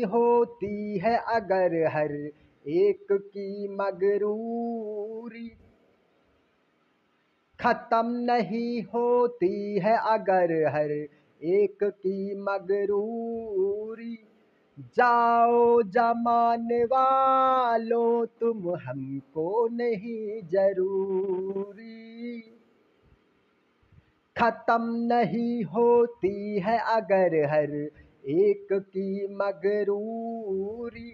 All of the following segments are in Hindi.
होती है अगर हर एक की मगरूरी, खत्म नहीं होती है अगर हर एक की मगरूरी। जाओ जमाने वालों तुम हमको नहीं जरूरी, खत्म नहीं होती है अगर हर एक की मगरूरी।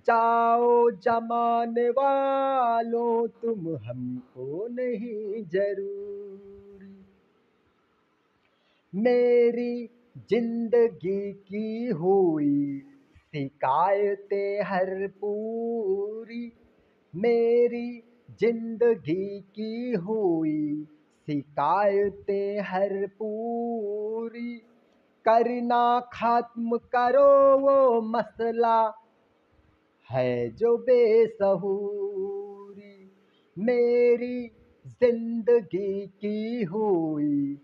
जाओ जमाने वालों तुम हमको नहीं जरूरी। मेरी जिंदगी की हुई शिकायतें हर पूरी, मेरी जिंदगी की हुई शिकायतें हर पूरी। करना खत्म करो वो मसला है जो बेसहूरी, मेरी जिंदगी की हुई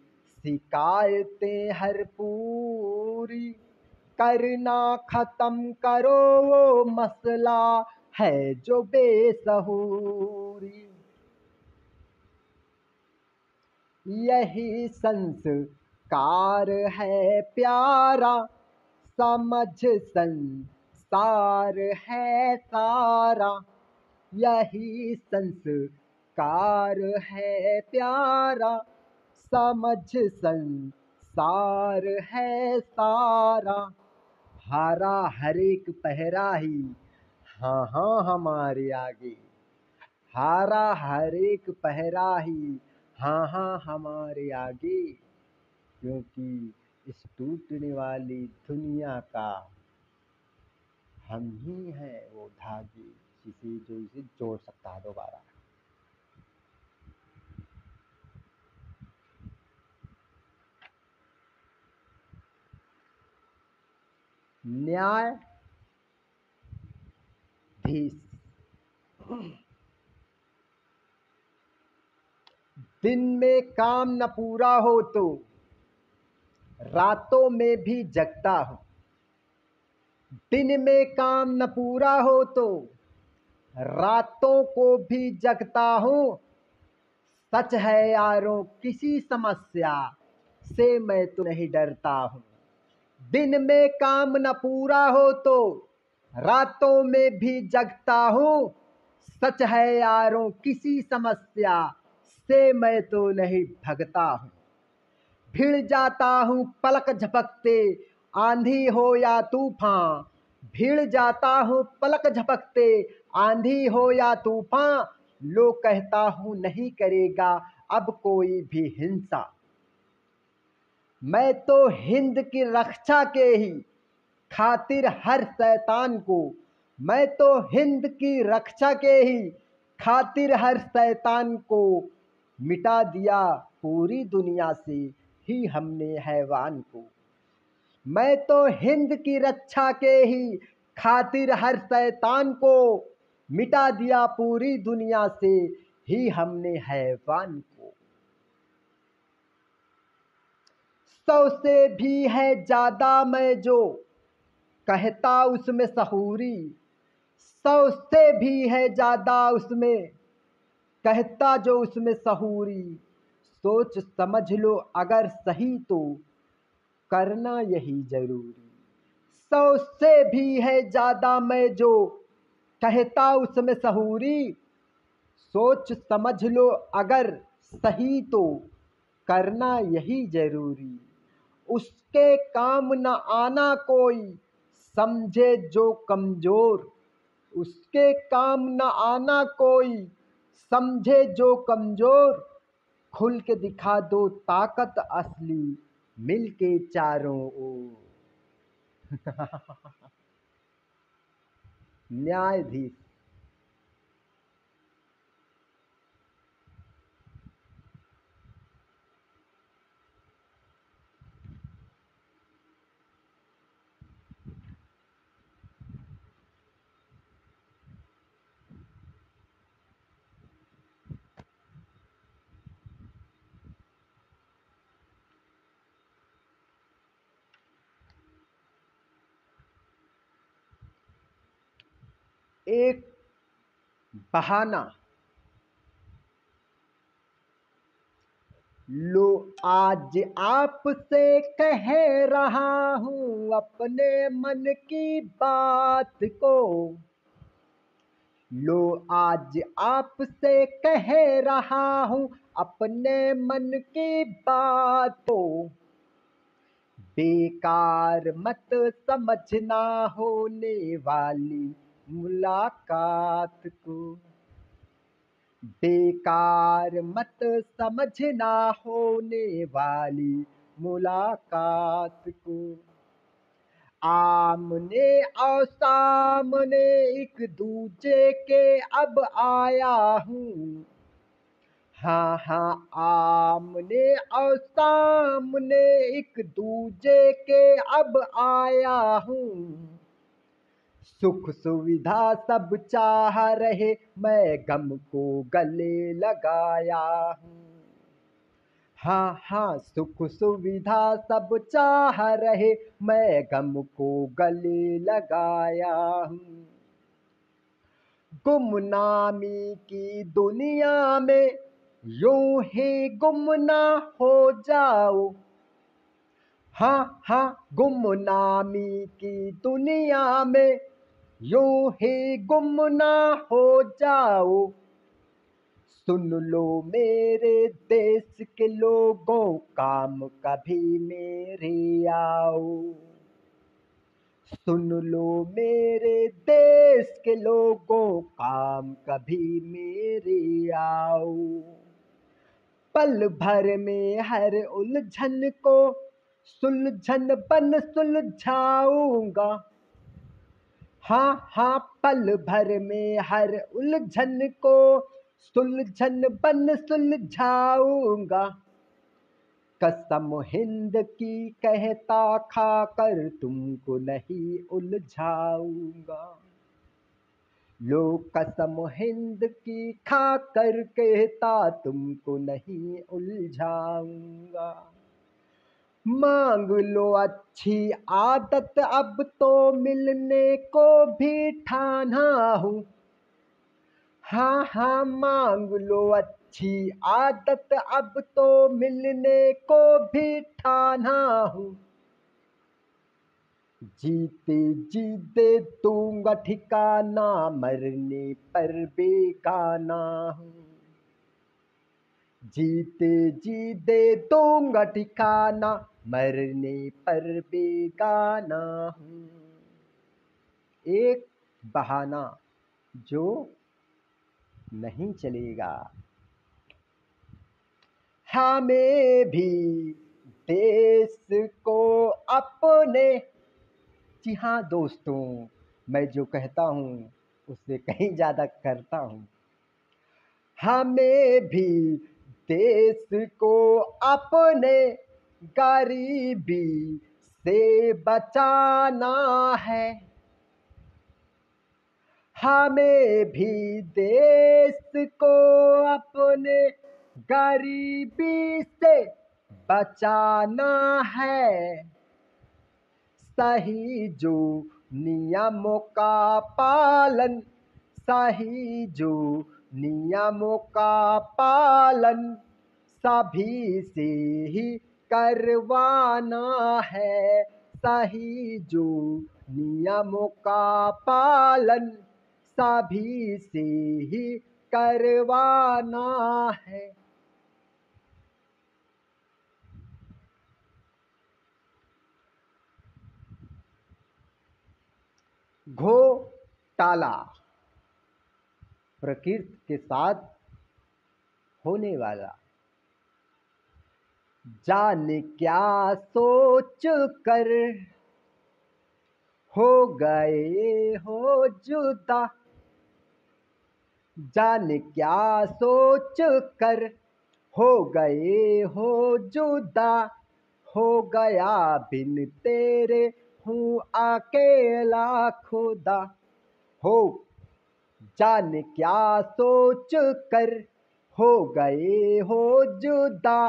शिकायतें हर पूरी। करना खत्म करो वो मसला है जो बेसहूरी। यही संस्कार है प्यारा, समझ संसार है सारा। यही संस्कार है प्यारा, समझ संसार है सारा। हारा हर एक पहरा ही हाँ हाँ हमारे आगे, हारा हर एक पहरा ही हाँ हाँ हमारे आगे। क्योंकि इस टूटने वाली दुनिया का हम ही हैं वो धागे जिसे जो इसे जोड़ सकता है दोबारा। न्यायाधीश। दिन में काम न पूरा हो तो रातों में भी जगता हूँ, दिन में काम न पूरा हो तो रातों को भी जगता हूँ। सच है यारों किसी समस्या से मैं तो नहीं डरता हूँ, दिन में काम न पूरा हो तो रातों में भी जगता हूँ। सच है यारों किसी समस्या से मैं तो नहीं भगता हूँ। भिड़ जाता हूँ पलक झपकते आंधी हो या तूफान, भिड़ जाता हूँ पलक झपकते आंधी हो या तूफान। लोग कहता हूँ नहीं करेगा अब कोई भी हिंसा, मैं तो हिंद की रक्षा के ही खातिर हर शैतान को, मैं तो हिंद की रक्षा के ही खातिर हर शैतान को मिटा दिया पूरी दुनिया से ही हमने हैवान को। मैं तो हिंद की रक्षा के ही खातिर हर शैतान को मिटा दिया पूरी दुनिया से ही हमने हैवान को। 100 से भी है ज्यादा मैं जो कहता उसमें सहूरी, 100 से भी है ज्यादा उसमें कहता जो उसमें सहूरी। सोच समझ लो अगर सही तो करना यही जरूरी, 100 से भी है ज्यादा मैं जो कहता उसमें सहूरी। सोच समझ लो अगर सही तो करना यही जरूरी। उसके काम न आना कोई समझे जो कमजोर, उसके काम न आना कोई समझे जो कमजोर। खुल के दिखा दो ताकत असली मिल के चारों ओर। न्यायाधीश। एक बहाना। लो आज आपसे कह रहा हूँ अपने मन की बात को। लो आज आपसे कह रहा हूँ अपने मन की बात को। बेकार मत समझना होने वाली मुलाकात को। बेकार मत समझना होने वाली मुलाकात को। आमने और सामने एक दूजे के अब आया हूँ। हाँ हाँ, आमने और सामने एक दूजे के अब आया हूँ। सुख सुविधा सब चाह रहे, मैं गम को गले लगाया हूँ। हाँ हाँ, सुख सुविधा सब चाह रहे, मैं गम को गले लगाया हूँ। गुमनामी की दुनिया में यूं ही गुम ना हो जाओ। हाँ हाँ, गुमनामी की दुनिया में यूं ही गुम ना हो जाओ। सुन लो मेरे देश के लोगों, काम कभी मेरे आओ। सुन लो मेरे देश के लोगों, काम कभी मेरे आओ। पल भर में हर उलझन को सुलझन बन सुलझाऊंगा। हाँ हाँ, पल भर में हर उलझन को सुलझन बन सुलझाऊंगा। कसम हिंद की कहता खाकर तुमको नहीं उलझाऊंगा। लो कसम हिंद की खाकर कहता तुमको नहीं उलझाऊंगा। मांग लो अच्छी आदत अब तो मिलने को भी ठाना हूँ। हाँ हाँ, मांग लो अच्छी आदत अब तो मिलने को भी ठाना हूँ। जीते जीते दूंगा ठिकाना, मरने पर बेगाना हूँ। जीते जीते दूंगा ठिकाना, मरने पर बेगाना हूँ। एक बहाना जो नहीं चलेगा। हमें भी देश को अपने, जी हाँ दोस्तों, मैं जो कहता हूँ उससे कहीं ज़्यादा करता हूँ। हमें भी देश को अपने गरीबी से बचाना है। हमें भी देश को अपने गरीबी से बचाना है। सही जो नियमों का पालन, सही जो नियमों का पालन सभी से ही करवाना है। सही जो नियमों का पालन सभी से ही करवाना है। घोटाला प्रकृति के साथ होने वाला। जाने क्या सोच कर हो गए हो जुदा। जाने क्या सोच कर हो गए हो जुदा। हो गया बिन तेरे हूँ अकेला खुदा। हो जाने क्या सोच कर हो गए हो जुदा।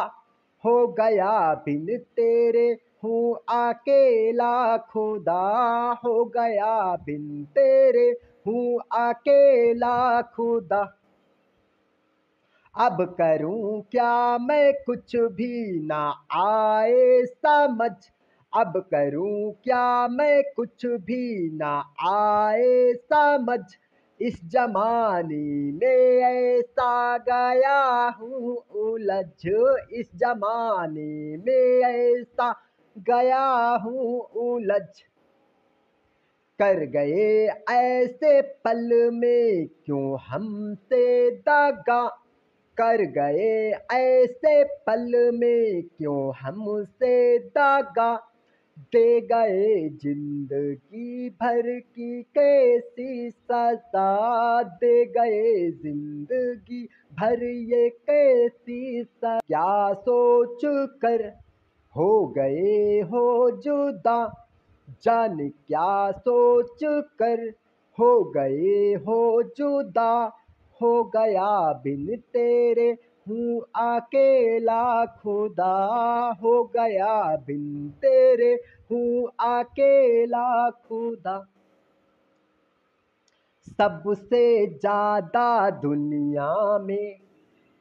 हो गया बिन तेरे हूँ अकेला खुदा। हो गया बिन तेरे हूँ अकेला खुदा। अब करूं क्या मैं कुछ भी ना आए समझ। अब करूं क्या मैं कुछ भी ना आए समझ। इस जमाने में ऐसा गया हूँ उलझ। इस जमाने में ऐसा गया हूँ उलझ। कर गए ऐसे पल में क्यों हमसे दगा। कर गए ऐसे पल में क्यों हमसे दगा। दे गए जिंदगी भर की कैसी सजा। दे गए जिंदगी भर ये कैसी सजा। क्या सोच कर हो गए हो जुदा। जान क्या सोच कर हो गए हो जुदा। हो गया बिन तेरे हूँ अकेला खुदा। हो गया बिन तेरे हूँ अकेला खुदा। सबसे ज्यादा दुनिया में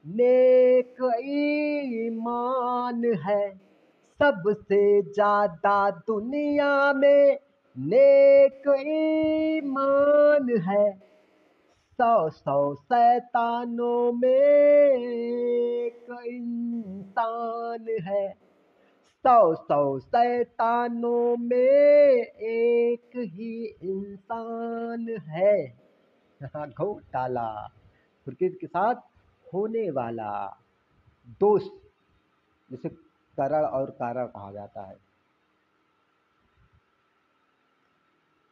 नेक ईमान है। सबसे ज्यादा दुनिया में नेक ईमान है। 100 शैतानों में एक इंसान है। 100 शैतानों में एक ही इंसान है। घोटाला सुर्खित के साथ होने वाला दोस्त, जिसे करण और कारण कहा जाता है।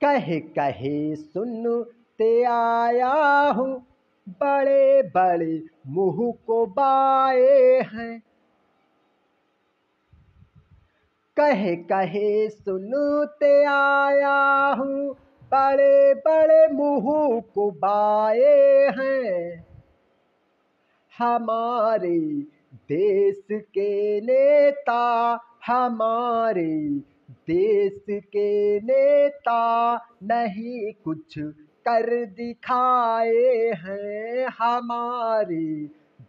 कहे कहे सुनते आया हूँ बड़े बड़े मुंह को बाए हैं। कहे कहे सुनते आया हूँ बड़े बड़े मुंह को बाए हैं। हमारे देश के नेता, हमारे देश के नेता नहीं कुछ कर दिखाए हैं। हमारे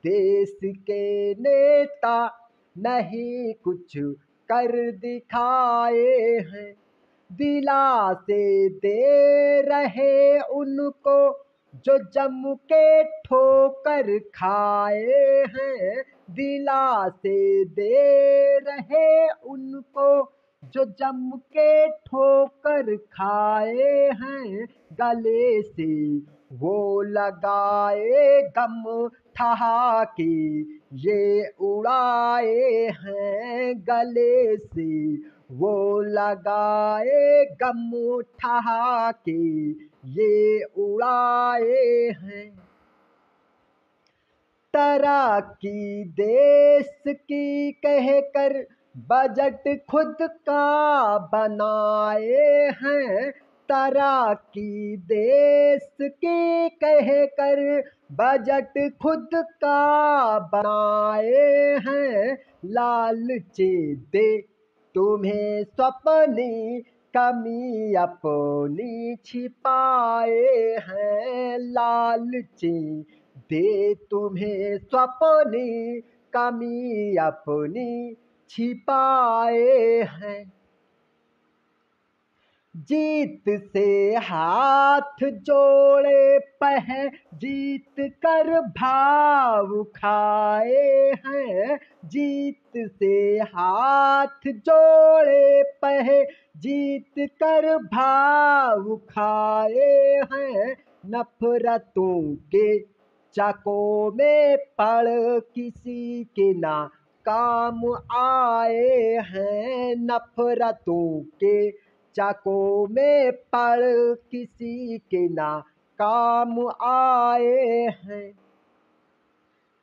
देश के नेता नहीं कुछ कर दिखाए हैं। दिलासे दे रहे उनको जो जम के ठोकर खाए हैं। दिलासे दे रहे उनको जो जम के ठोकर खाए हैं। गले से वो लगाए गम ठहाके ये उड़ाए हैं। गले से वो लगाए गम ठहाके ये उड़ाए हैं। तरक्की देश की कहकर बजट खुद का बनाए हैं। तरक्की देश की कहकर बजट खुद का बनाए हैं। लालची दे तुम्हें सपनी कमी अपनी छिपाए हैं। लालची दे तुम्हें सपनी कमी अपनी छिपाए हैं। जीत से हाथ जोड़े जीत कर भाव खाए हैं। जीत से हाथ जोड़े जीत कर भाव खाए हैं। नफरतों के चकों में पड़ किसी के ना काम आए हैं। नफरतों के चाकों में पड़ किसी के ना काम आए हैं।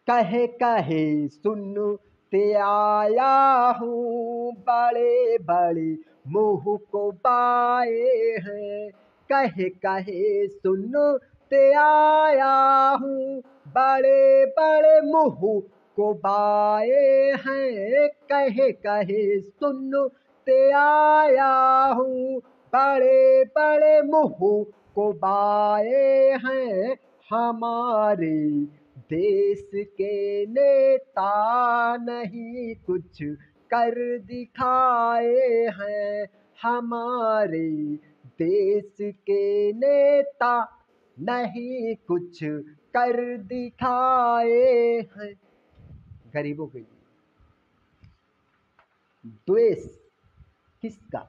कहे कहे सुनते आया हूँ बड़े बड़े मुंह को बाए हैं। कहे कहे सुनते आया हूँ बड़े बड़े मुंह को बाए हैं। कहे कहे सुनते आया हूँ बड़े बड़े मुंह को बाए हैं हमारे देश के नेता, नहीं कुछ कर दिखाए हैं हमारे देश के नेता, नहीं कुछ कर दिखाए हैं। गरीबों के लिए द्वेष किसका?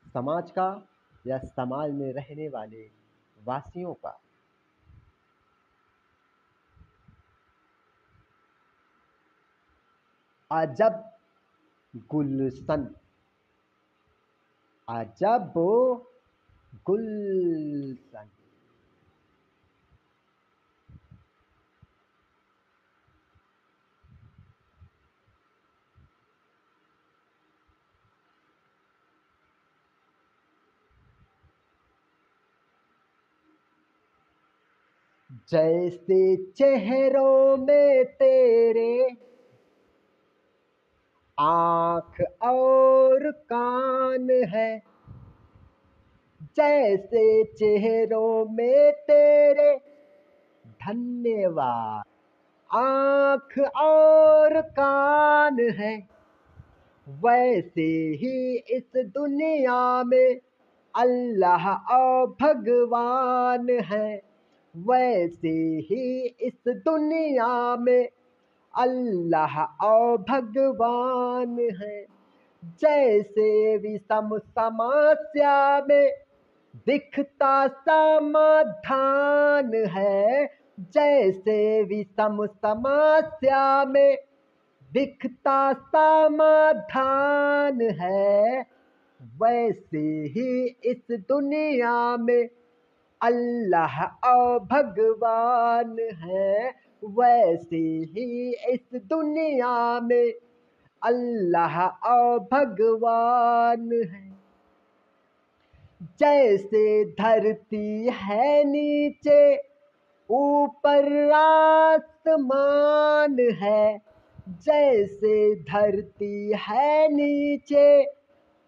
समाज का या समाज में रहने वाले वासियों का? अजब गुलशन, अजब गुलशन। जैसे चेहरों में तेरे आँख और कान है, जैसे चेहरों में तेरे धन्यवाद आँख और कान है, वैसे ही इस दुनिया में अल्लाह और भगवान है, वैसे ही इस दुनिया में अल्लाह और भगवान है। जैसे विषम समस्या में दिखता समाधान है, जैसे विषम समस्या में दिखता समाधान है, वैसे ही इस दुनिया में अल्लाह और भगवान है, वैसे ही इस दुनिया में अल्लाह और भगवान है। जैसे धरती है नीचे ऊपर आसमान है, जैसे धरती है नीचे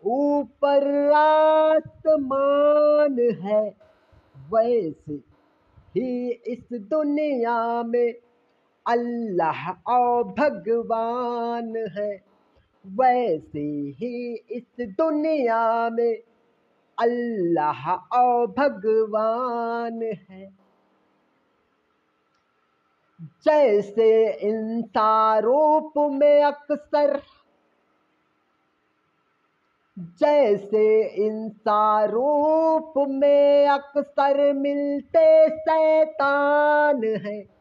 ऊपर आसमान है, वैसे ही इस दुनिया में अल्लाह और भगवान है, वैसे ही इस दुनिया में अल्लाह और भगवान है। जैसे इंसान रूप में अक्सर, जैसे इंसान रूप में अक्सर मिलते शैतान है,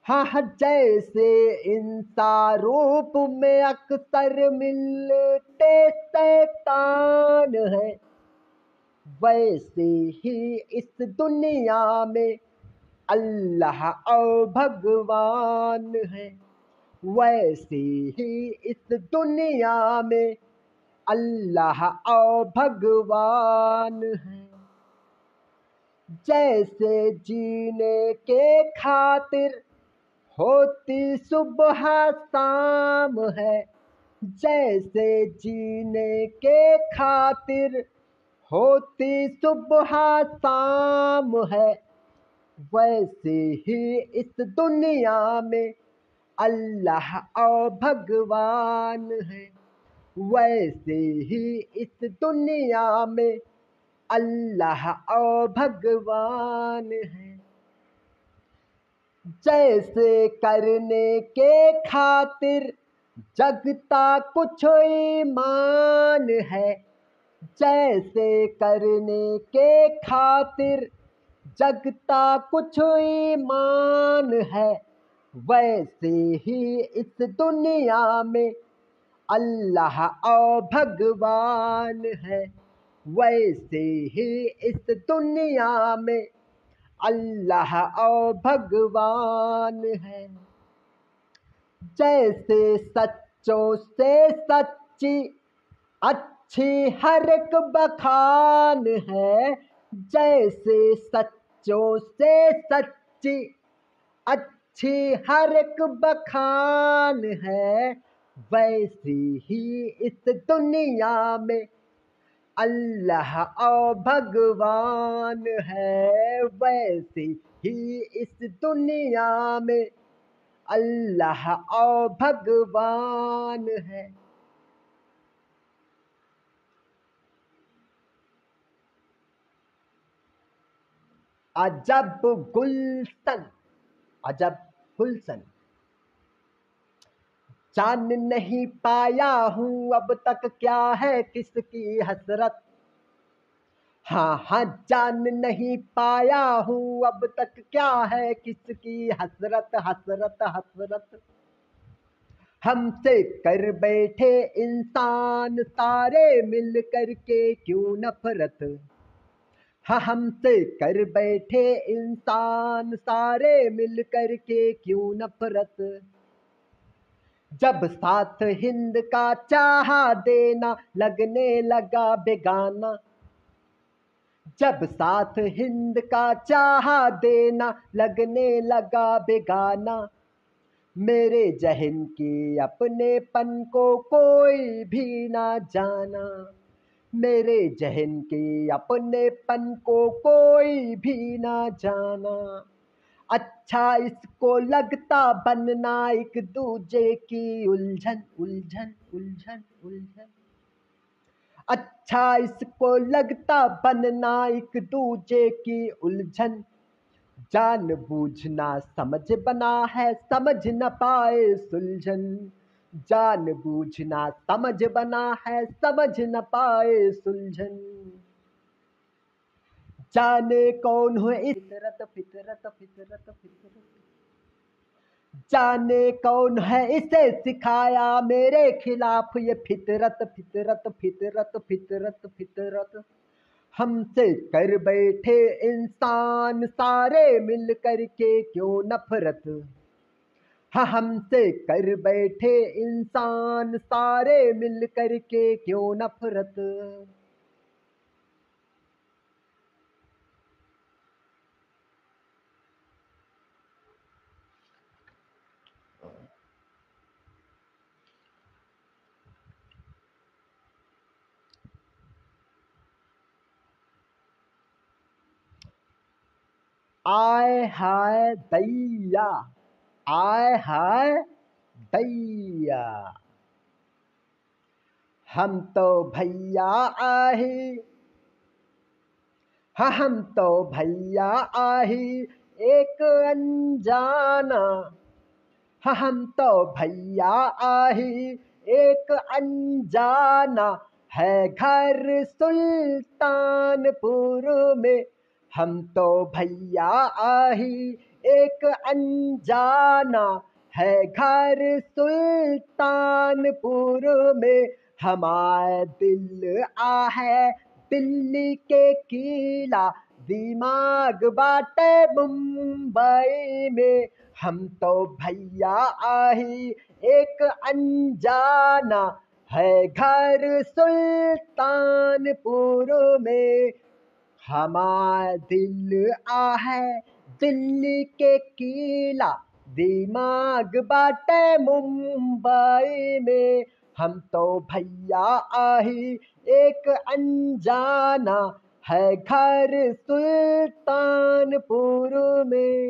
हाँ जैसे इंसान रूप में अक्सर मिलते शैतान है, वैसे ही इस दुनिया में अल्लाह और भगवान है, वैसे ही इस दुनिया में अल्लाह और भगवान है। जैसे जीने के खातिर होती सुबह शाम है, जैसे जीने के खातिर होती सुबह शाम है, वैसे ही इस दुनिया में अल्लाह और भगवान है, वैसे ही इस दुनिया में अल्लाह और भगवान है। जैसे करने के खातिर जगता कुछ ईमान है, जैसे करने के खातिर जगता कुछ ईमान है, वैसे ही इस दुनिया में अल्लाह और भगवान है, वैसे ही इस दुनिया में अल्लाह और भगवान है। जैसे सच्चों से सच्ची अच्छी हर एक बखान है, जैसे सच्चों से सच्ची अच्छी हर एक बखान है, वैसे ही इस दुनिया में अल्लाह और भगवान है, वैसे ही इस दुनिया में अल्लाह और भगवान है। अजब गुलशन, अजब गुलशन, जान नहीं पाया हूँ अब तक क्या है किसकी हसरत। हाँ हाँ, जान नहीं पाया हूँ अब तक क्या है किसकी हसरत, हसरत हसरत। हमसे कर बैठे इंसान सारे मिल कर के क्यों नफरत। हाँ, हमसे कर बैठे इंसान सारे मिल कर के क्यों नफरत। जब साथ हिंद का चाहा देना लगने लगा बेगाना। जब साथ हिंद का चाहा देना लगने लगा बेगाना। मेरे जहन के अपनेपन को कोई भी ना जाना। मेरे जहन के अपनेपन को कोई भी ना जाना। अच्छा इसको लगता बनना एक दूजे की उलझन, उलझन उलझन उलझन। अच्छा इसको लगता बनना एक दूजे की उलझन। जान बूझना समझ बना है, समझ न पाए सुलझन। जान बूझना समझ बना है, समझ न पाए सुलझन। जाने कौन हो इस फितरत फितरत फितरत फितरत। जाने कौन है इसे सिखाया मेरे खिलाफ ये फितरत फितरत फितरत फितरत फितरत। हमसे कर बैठे इंसान सारे मिल कर के क्यों नफरत। हाँ, हमसे कर बैठे इंसान सारे मिल कर के क्यों नफरत। आय हाय दैया, आय हाय दैया। हम तो भैया आही, हाँ हम तो भैया आही एक अनजाना। हाँ हम तो भैया आही एक अनजाना है घर सुल्तानपुर में। हम तो भैया आही एक अनजाना है घर सुल्तानपुर में। हमारे दिल आ है दिल्ली के किला, दिमाग बाटे मुंबई में। हम तो भैया आही एक अनजाना है घर सुल्तानपुर में। हमारा दिल आ है दिल्ली के किला, दिमाग बाटे मुंबई में। हम तो भैया आही एक अनजाना है घर सुल्तानपुर में।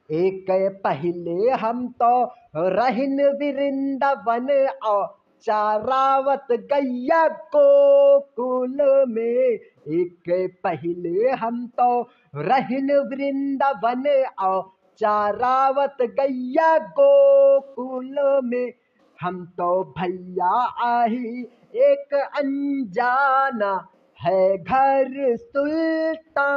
एक पहले हम तो रहिन वृंदावन और चारावत गैया गोकुल में। एक पहले हम तो रहिन वृंदावन और चारावत गैया गोकुल में। हम तो भैया आही एक अनजाना है घर सुल्तानपुर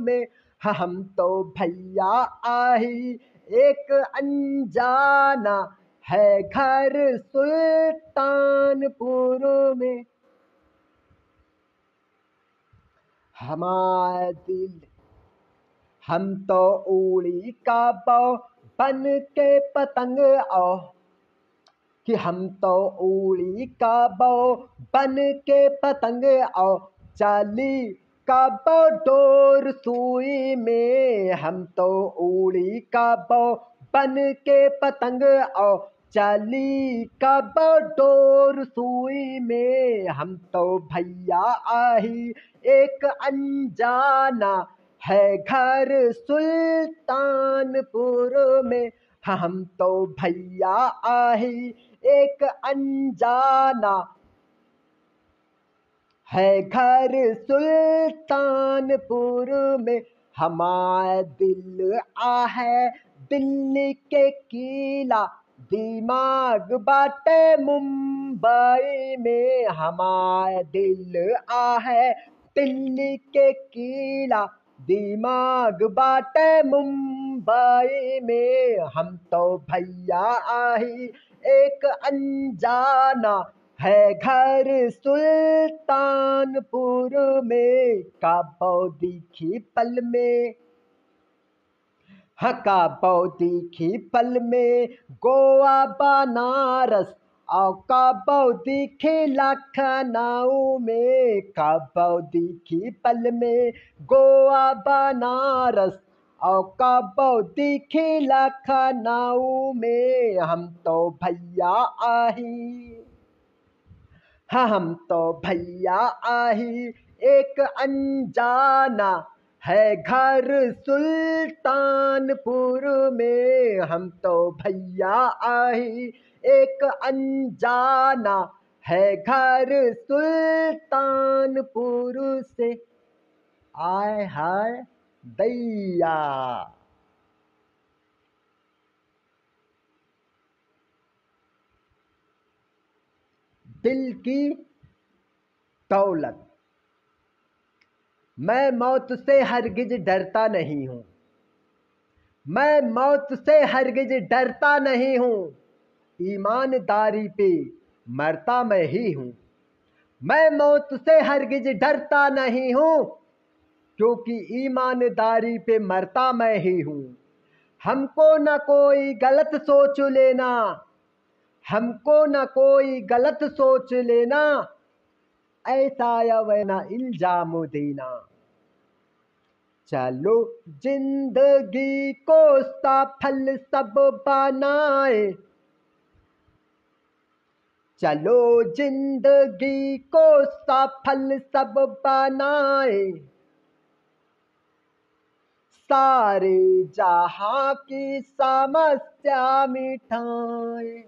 में। हम तो भैया आही एक अनजाना है घर सुल्तानपुर में। हमारा दिल, हम तो उड़ी का बौ बन के पतंग आओ, कि हम तो उड़ी का बौ बन के पतंग आओ। चाली का बौ डोर सुई में। हम तो उड़ी का बौ बन के पतंग आओ। चली कब डोर सुई में, हम तो भैया आही एक अनजाना है घर सुल्तानपुर में। हम तो भैया आही एक अनजाना है घर सुल्तानपुर में। हमारा दिल है दिल्ली के किला, दिमाग बाटे मुंबई में। हमारा दिल है दिल्ली के किला, दिमाग बाटे मुंबई में। हम तो भैया आही एक अनजाना है घर सुल्तानपुर में। काबो दिखी पल में, हाँ काबो दिखी पल में गोवा बनारस, और काबो दिखी लखनऊ में। काबो दिखी पल में गोवा बनारस, और काबो दिखी लखनऊ में। हम तो भैया आही, हाँ हम तो भैया आही एक अनजाना है घर सुल्तानपुर में। हम तो भैया आही एक अनजाना है घर सुल्तानपुर से। आय हाय दैया। दिल की दौलत। मैं मौत से हरगिज डरता नहीं हूँ, मैं मौत से हरगिज डरता नहीं हूँ। ईमानदारी पे मरता मैं ही हूँ। मैं मौत से हरगिज डरता नहीं हूँ, क्योंकि ईमानदारी पे मरता मैं ही हूँ। हमको न कोई गलत सोच लेना, हमको न कोई गलत सोच लेना, ऐसा या वैना इल्जाम देना। चलो जिंदगी को सफल सब बनाए, चलो जिंदगी को सफल सब बनाए। सारे जहां की समस्या मिटाए।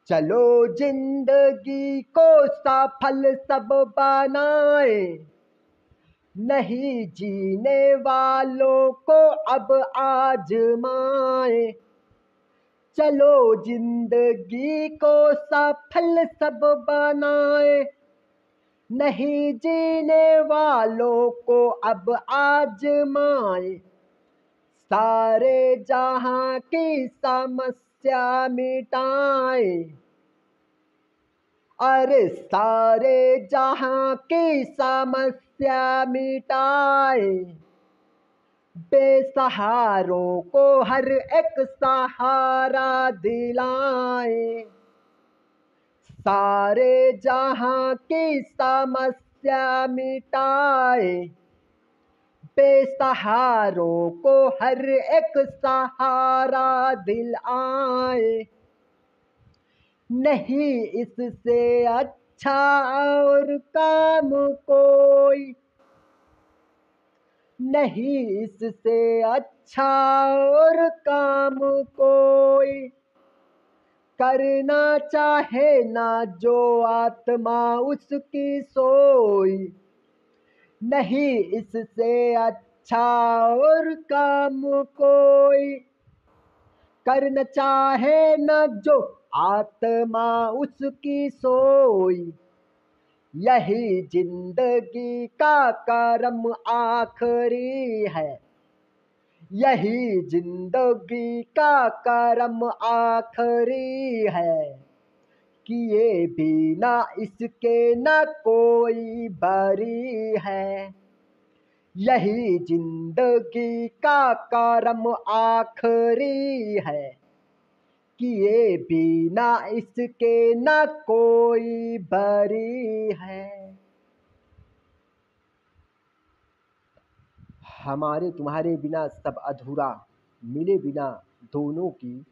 चलो जिंदगी को सफल सब बनाए, नहीं जीने वालों को अब आजमाए। चलो जिंदगी को सफल सब बनाए, नहीं जीने वालों को अब आजमाए। सारे जहां की समस्या मिटाए, अरे सारे जहां की समस्या मिटाए। बेसहारों को हर एक सहारा दिलाए। सारे जहां की समस्या मिटाए, बेसहारों को हर एक सहारा दिलाए। नहीं इससे अच्छा और काम कोई, नहीं इससे अच्छा और काम कोई, करना चाहे ना जो आत्मा उसकी सोई। नहीं इससे अच्छा और काम कोई, करना चाहे न जो आत्मा उसकी सोई। यही जिंदगी का कर्म आखिरी है, यही जिंदगी का कर्म आखिरी है। किए बिना इसके न कोई बरी है। यही जिंदगी का कर्म आखिरी है, किए बिना इसके न कोई बरी है। हमारे तुम्हारे बिना सब अधूरा, मिले बिना दोनों की